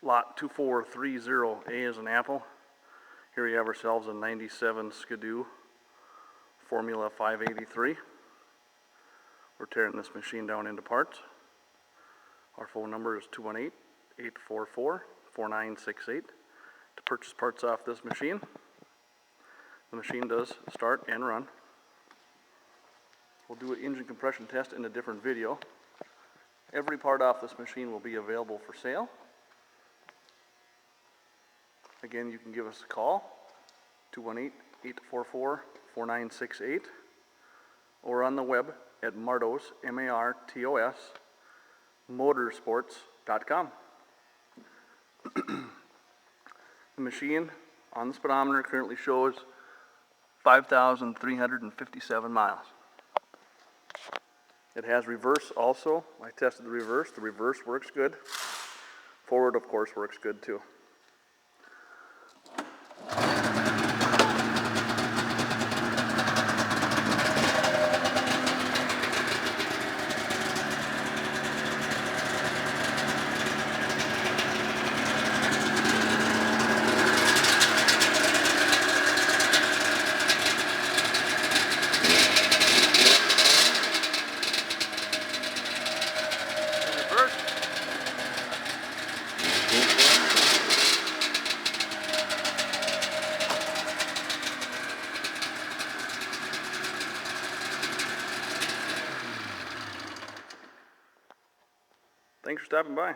lot 2430, A is an apple. Here we have ourselves a 97 SKIDOO Formula 583. We're tearing this machine down into parts. Our phone number is 218-844-4968 to purchase parts off this machine. The machine does start and run. We'll do an engine compression test in a different video. Every part off this machine will be available for sale. Again, you can give us a call, 218-844-4968, or on the web at Martos, M-A-R-T-O-S, motorsports.com. The machine on the speedometer currently shows 5,357 miles. It has reverse also. I tested the reverse. The reverse works good. Forward, of course, works good too. Thanks for stopping by.